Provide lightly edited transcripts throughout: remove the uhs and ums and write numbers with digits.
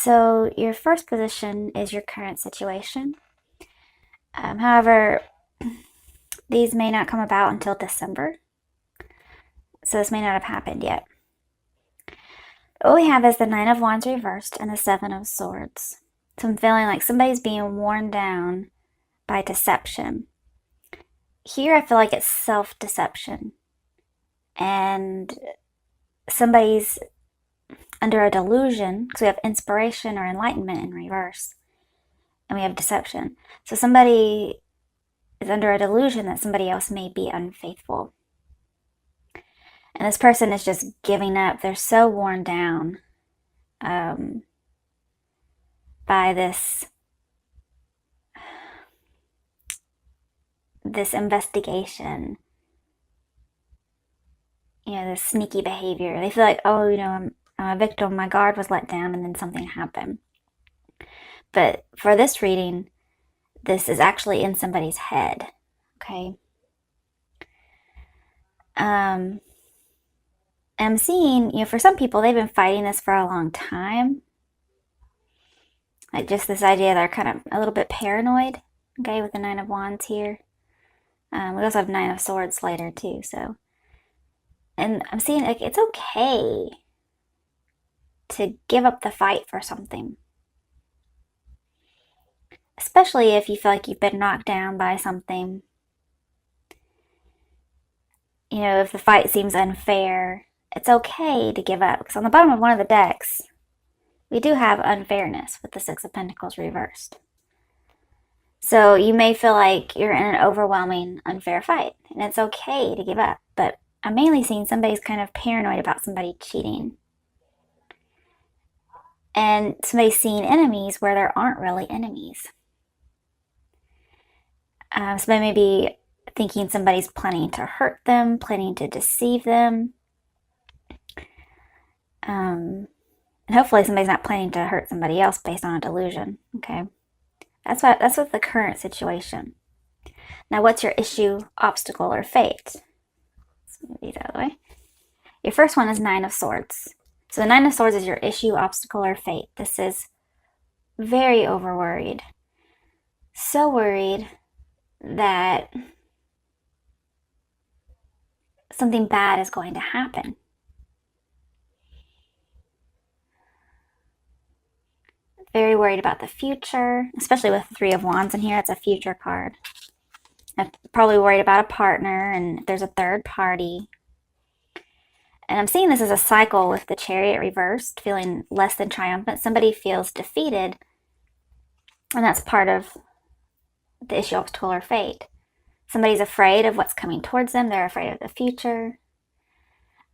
So your first position is your current situation. However, these may not come about until December, so this may not have happened yet. What we have is the Nine of Wands reversed and the Seven of Swords. So I'm feeling like somebody's being worn down by deception. Here I feel like it's self-deception. And somebody's under a delusion, because we have inspiration or enlightenment in reverse, and we have deception. So somebody is under a delusion that somebody else may be unfaithful. And this person is just giving up. They're so worn down by this investigation, this sneaky behavior. They feel like, oh, I'm a victim, my guard was let down, and then something happened. But for this reading, this is actually in somebody's head, okay? And I'm seeing, for some people, they've been fighting this for a long time. Like just this idea they're kind of a little bit paranoid, okay, with the Nine of Wands here. We also have Nine of Swords later too, so. And I'm seeing like it's okay to give up the fight for something. Especially if you feel like you've been knocked down by something. If the fight seems unfair, it's okay to give up. Because on the bottom of one of the decks, we do have unfairness with the Six of Pentacles reversed. So you may feel like you're in an overwhelming, unfair fight. And it's okay to give up. But I'm mainly seeing somebody's kind of paranoid about somebody cheating. And somebody's seeing enemies where there aren't really enemies. Somebody may be thinking somebody's planning to hurt them, planning to deceive them. And hopefully somebody's not planning to hurt somebody else based on a delusion, okay? That's what the current situation. Now, what's your issue, obstacle, or fate? Let's move these out of the way. Your first one is Nine of Swords. So the Nine of Swords is your issue, obstacle, or fate. This is very overworried. So worried that something bad is going to happen. Very worried about the future, especially with the Three of Wands in here. It's a future card. I'm probably worried about a partner, and if there's a third party. And I'm seeing this as a cycle with the Chariot reversed, feeling less than triumphant. Somebody feels defeated, and that's part of the issue, obstacle, or fate. Somebody's afraid of what's coming towards them. They're afraid of the future.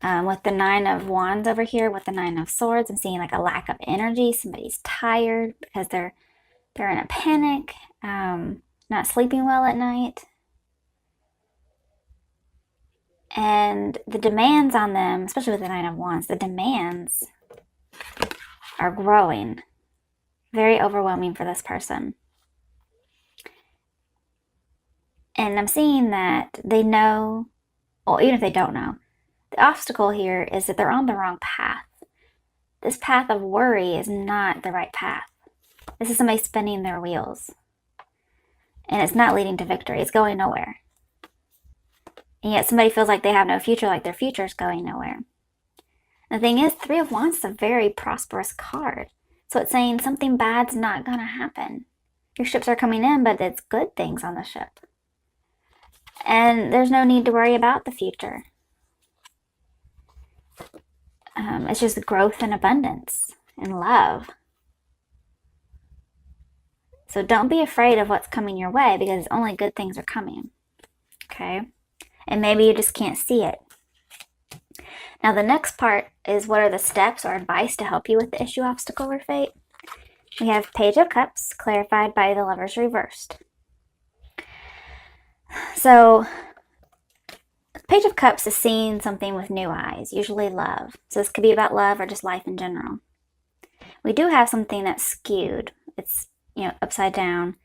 With the Nine of Wands over here, with the Nine of Swords, I'm seeing like a lack of energy. Somebody's tired because they're in a panic, not sleeping well at night. And the demands on them, especially with the Nine of Wands, the demands are growing. Very overwhelming for this person. And I'm seeing that they know, or even if they don't know, the obstacle here is that they're on the wrong path. This path of worry is not the right path. This is somebody spinning their wheels. And it's not leading to victory. It's going nowhere. And yet somebody feels like they have no future, like their future is going nowhere. The thing is, Three of Wands is a very prosperous card. So it's saying something bad's not going to happen. Your ships are coming in, but it's good things on the ship. And there's no need to worry about the future. It's just growth and abundance and love. So don't be afraid of what's coming your way, because only good things are coming. Okay? And maybe you just can't see it. Now the next part is, what are the steps or advice to help you with the issue, obstacle, or fate? We have Page of Cups, clarified by the Lovers reversed. So Page of Cups is seeing something with new eyes, usually love. So this could be about love or just life in general. We do have something that's skewed. It's, upside down.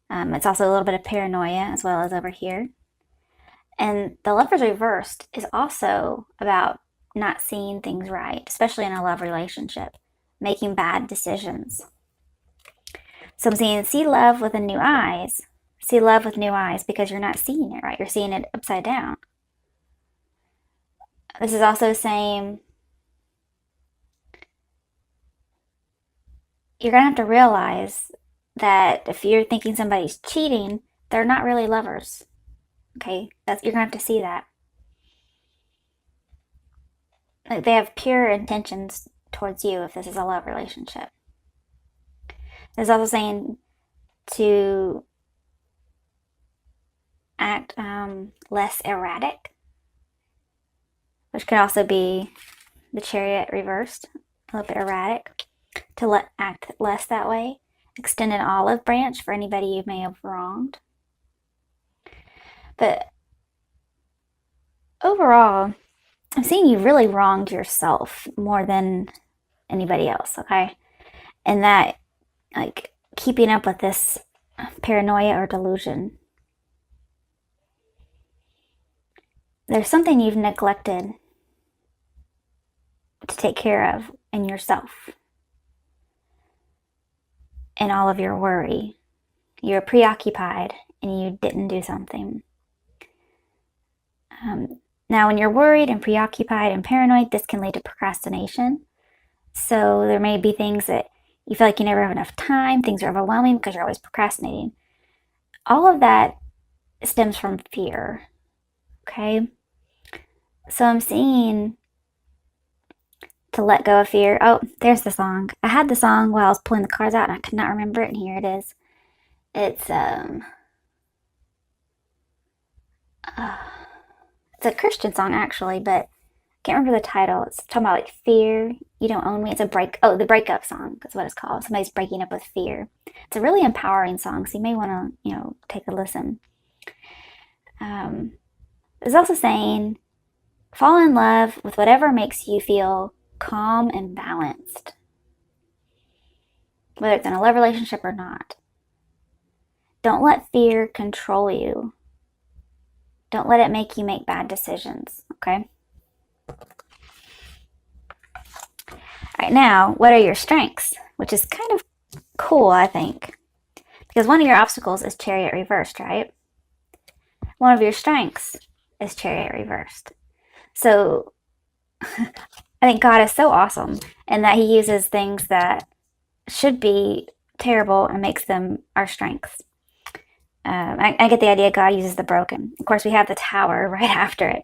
It's also a little bit of paranoia as well as over here. And the Lovers reversed is also about not seeing things right, especially in a love relationship. making bad decisions. So I'm seeing see love with new eyes. See love with new eyes because you're not seeing it right. You're seeing it upside down. This is also saying you're going to have to realize that if you're thinking somebody's cheating, they're not really lovers. Okay? You're going to have to see that. Like they have pure intentions towards you if this is a love relationship. It's also saying to act less erratic, which could also be the Chariot reversed, a little bit erratic, to act less that way. Extend an olive branch for anybody you may have wronged. But overall, I'm seeing you really wronged yourself more than anybody else, okay? And that, like, keeping up with this paranoia or delusion. There's something you've neglected to take care of in yourself. And all of your worry. You're preoccupied and you didn't do something. Now, when you're worried and preoccupied and paranoid, this can lead to procrastination. So there may be things that you feel like you never have enough time, things are overwhelming because you're always procrastinating. All of that stems from fear, okay? So I'm seeing to let go of fear. Oh, there's the song. I had the song while I was pulling the cards out and I could not remember it, and here it is. It's a Christian song actually, but I can't remember the title. It's talking about like fear, you don't own me. It's the breakup song. That's what it's called. Somebody's breaking up with fear. It's a really empowering song, so you may want to, take a listen. It's also saying, fall in love with whatever makes you feel calm and balanced, whether it's in a love relationship or not. Don't let fear control you. Don't let it make you make bad decisions, okay? All right, now, what are your strengths? Which is kind of cool, I think. Because one of your obstacles is Chariot reversed, right? One of your strengths is Chariot reversed. So, I think God is so awesome in that he uses things that should be terrible and makes them our strengths. I get the idea God uses the broken. Of course, we have the Tower right after it.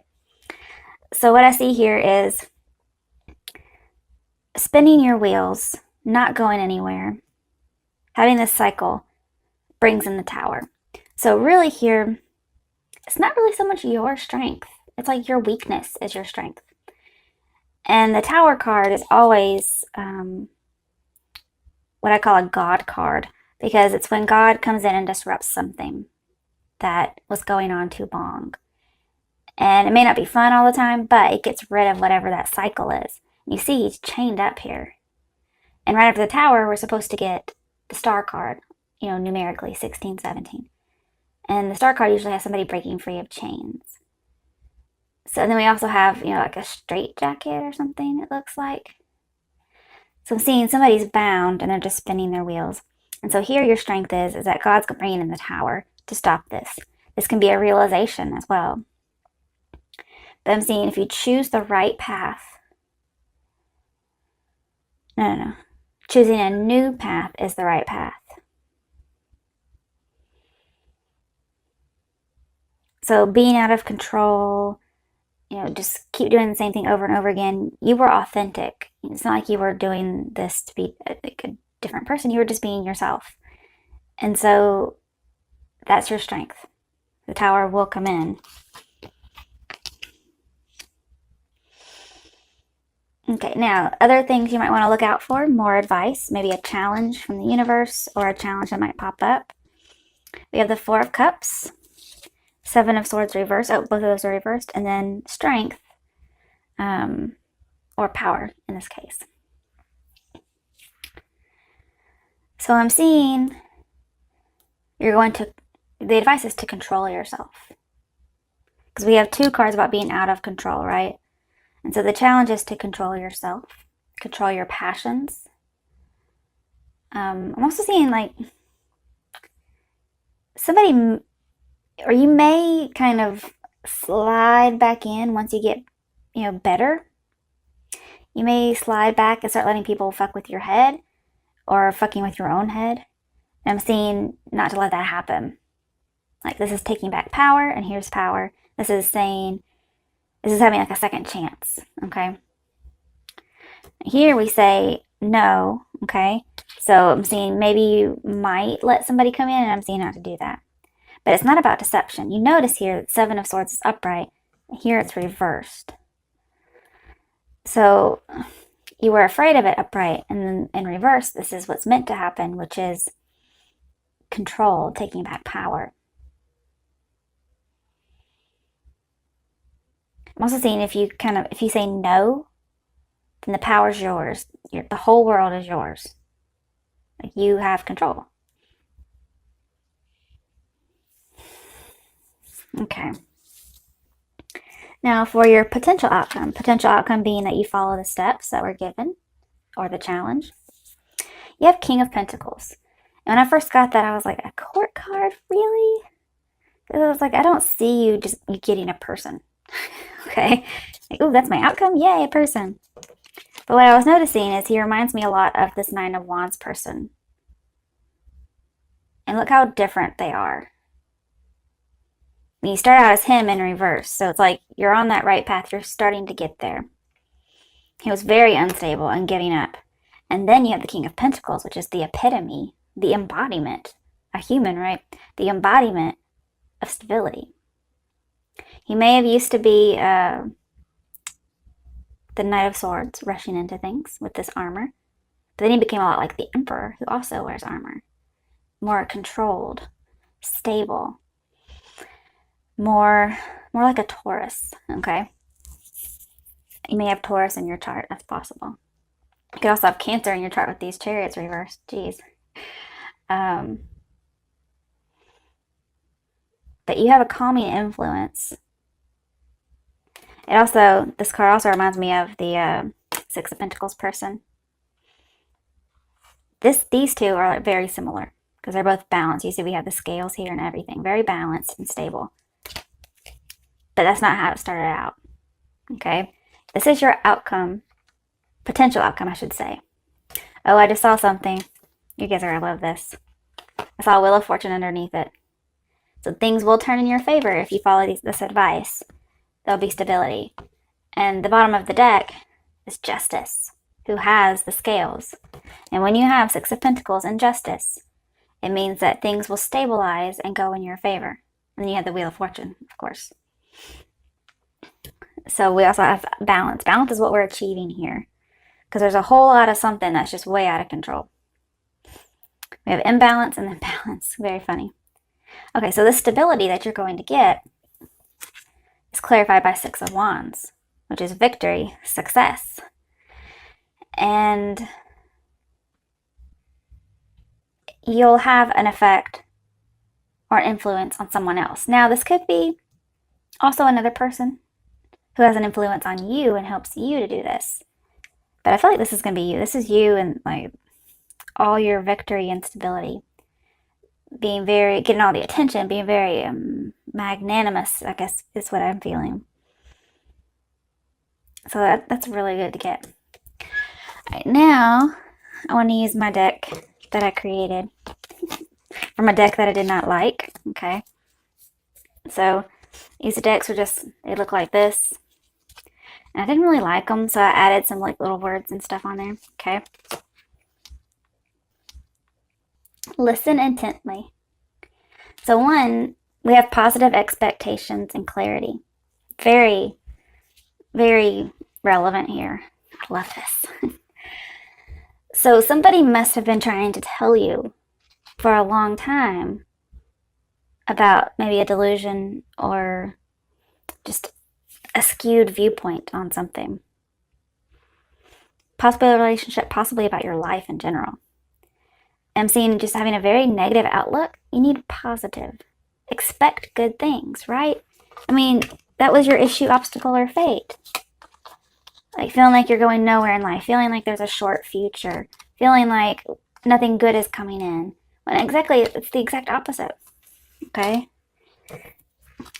So what I see here is spinning your wheels, not going anywhere. Having this cycle brings in the Tower. So really here, it's not really so much your strength. It's like your weakness is your strength. And the Tower card is always what I call a God card, because it's when God comes in and disrupts something that was going on too long. And it may not be fun all the time, but it gets rid of whatever that cycle is. You see he's chained up here. And right after the Tower, we're supposed to get the Star card, numerically 16, 17. And the Star card usually has somebody breaking free of chains. So then we also have, like a straight jacket or something, it looks like. So I'm seeing somebody's bound and they're just spinning their wheels. And so here your strength is that God's bringing in the Tower to stop this. This can be a realization as well. But I'm seeing if you choose the right path. No. Choosing a new path is the right path. So being out of control, just keep doing the same thing over and over again. You were authentic. It's not like you were doing this to be like a different person. You were just being yourself. And so that's your strength. The Tower will come in. Okay, now other things you might want to look out for, more advice, maybe a challenge from the universe or a challenge that might pop up. We have the Four of Cups, Seven of Swords reversed. Oh, both of those are reversed. And then strength, or power in this case. So I'm seeing the advice is to control yourself. Because we have two cards about being out of control, right? And so the challenge is to control yourself, control your passions, I'm also seeing like somebody, or you may kind of slide back in once you get, better. You may slide back and start letting people fuck with your head or fucking with your own head. And I'm seeing not to let that happen. Like, this is taking back power, and here's power. This is saying, this is having like a second chance, okay? Here we say no, okay? So I'm seeing maybe you might let somebody come in, and I'm seeing not to do that. But it's not about deception. You notice here that Seven of Swords is upright. Here it's reversed. So you were afraid of it upright, and then in reverse, this is what's meant to happen, which is control, taking back power. I'm also seeing if you say no, then the power's yours. The whole world is yours. Like, you have control. Okay. Now for your potential outcome being that you follow the steps that were given, or the challenge. You have King of Pentacles. And when I first got that, I was like, a court card? Really? Because I was like, I don't see you getting a person. Okay? Like, ooh, that's my outcome? Yay, a person. But what I was noticing is he reminds me a lot of this Nine of Wands person. And look how different they are. You start out as him in reverse. So it's like you're on that right path. You're starting to get there. He was very unstable and giving up. And then you have the King of Pentacles, which is the epitome, the embodiment, a human, right? The embodiment of stability. He may have used to be the Knight of Swords, rushing into things with this armor. But then he became a lot like the Emperor, who also wears armor. More controlled, stable. More like a Taurus, okay? You may have Taurus in your chart, that's possible. You could also have Cancer in your chart with these chariots reversed. Jeez. But you have a calming influence. This card also reminds me of the Six of Pentacles person. These two are very similar because they're both balanced. You see we have the scales here and everything. Very balanced and stable. But that's not how it started out. Okay? This is your outcome. Potential outcome, I should say. Oh, I just saw something. You guys are going to love this. I saw a Wheel of Fortune underneath it. So things will turn in your favor if you follow this advice. There'll be stability. And the bottom of the deck is Justice, who has the scales. And when you have Six of Pentacles and Justice, it means that things will stabilize and go in your favor. And then you have the Wheel of Fortune, of course. So we also have balance. Balance is what we're achieving here. Because there's a whole lot of something that's just way out of control. We have imbalance and then balance. Very funny. Okay, so the stability that you're going to get is clarified by Six of Wands, which is victory, success. And you'll have an effect or influence on someone else. Now, this could be also another person who has an influence on you and helps you to do this. But I feel like this is going to be you. This is you and like all your victory and stability. Getting all the attention, being very magnanimous, I guess is what I'm feeling. So that's really good to get. All right, now I want to use my deck that I created from a deck that I did not like. Okay. So these decks they look like this. And I didn't really like them, so I added some like little words and stuff on there. Okay. Listen intently. So one, we have positive expectations and clarity. Very, very relevant here. I love this. So somebody must have been trying to tell you for a long time about maybe a delusion or just a skewed viewpoint on something. Possibly a relationship, possibly about your life in general. I'm seeing just having a very negative outlook. You need positive. Expect good things, right? I mean, that was your issue, obstacle, or fate. Like feeling like you're going nowhere in life. Feeling like there's a short future. Feeling like nothing good is coming in. When exactly, it's the exact opposite. Okay?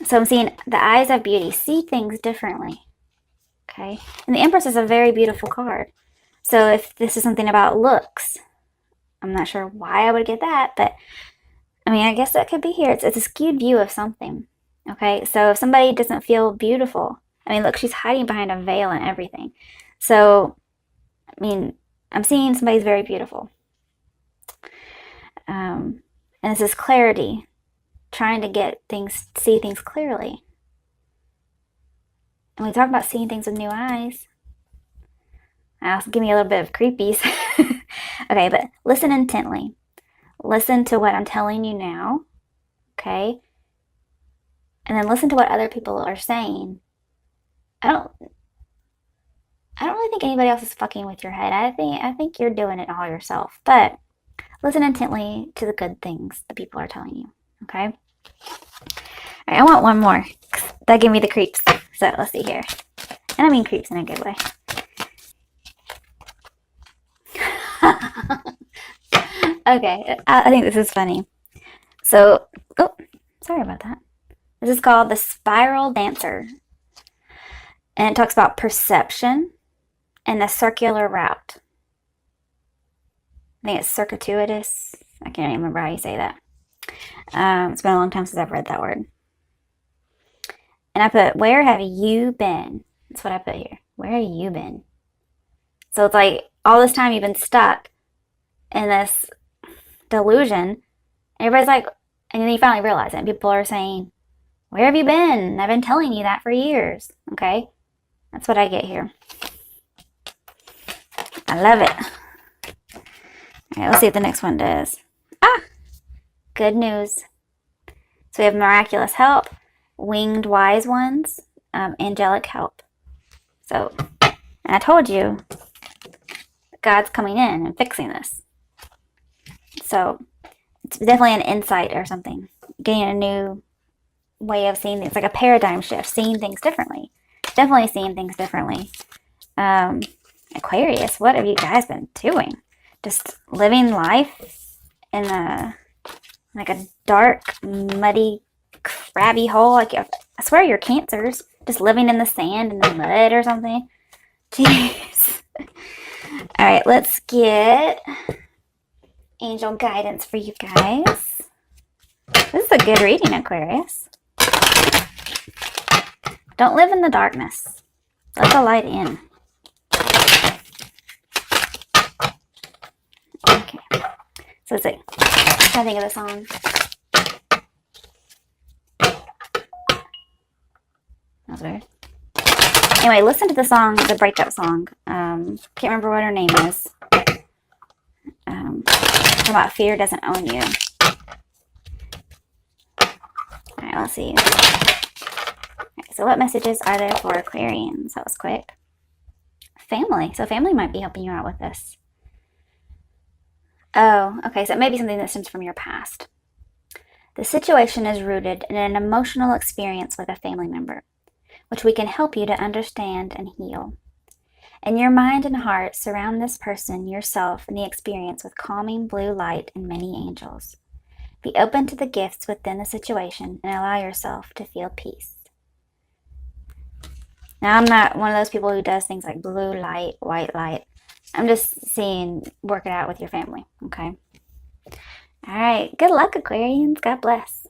So I'm seeing the eyes of beauty. See things differently. Okay? And the Empress is a very beautiful card. So if this is something about looks, I'm not sure why I would get that, but I mean, I guess that could be here. It's a skewed view of something. Okay? So if somebody doesn't feel beautiful, I mean, look, she's hiding behind a veil and everything. So, I mean, I'm seeing somebody's very beautiful. And this is clarity, trying to get things, see things clearly. And we talk about seeing things with new eyes. Also, give me a little bit of creepies. Okay, but listen intently. Listen to what I'm telling you now. Okay? And then listen to what other people are saying. I don't really think anybody else is fucking with your head. I think you're doing it all yourself. But listen intently to the good things the people are telling you. Okay? All right, I want one more. That gave me the creeps. So let's see here. And I mean creeps in a good way. Okay, I think this is funny. So, oh, sorry about that. This is called the Spiral Dancer. And it talks about perception and the circular route. I think it's circuitous. I can't even remember how you say that. It's been a long time since I've read that word. And I put, where have you been? That's what I put here. Where have you been? So it's like all this time you've been stuck in this delusion. And everybody's like, and then you finally realize it. And people are saying, where have you been? I've been telling you that for years. Okay? That's what I get here. I love it. All right, let's see what the next one does. Good news. So we have miraculous help, winged wise ones, angelic help. So, and I told you, God's coming in and fixing this. So, it's definitely an insight or something. Getting a new way of seeing things, like a paradigm shift, seeing things differently. Definitely seeing things differently. Aquarius, what have you guys been doing? Just living life in a dark, muddy, crabby hole. Like, I swear you're cancers. Just living in the sand and the mud or something. Jeez. All right, let's get angel guidance for you guys. This is a good reading, Aquarius. Don't live in the darkness. Let the light in. Okay. So let's see. I think of the song. That was weird. Anyway, listen to the song, the breakup song. Can't remember what her name is. Talking about fear doesn't own you. Alright, let's see. Okay, so what messages are there for Aquarians? That was quick. Family. So family might be helping you out with this. Oh, okay, so it may be something that stems from your past. The situation is rooted in an emotional experience with a family member, which we can help you to understand and heal. In your mind and heart, surround this person, yourself, and the experience with calming blue light and many angels. Be open to the gifts within the situation and allow yourself to feel peace. Now, I'm not one of those people who does things like blue light, white light. I'm just saying, work it out with your family, okay? All right. Good luck, Aquarians. God bless.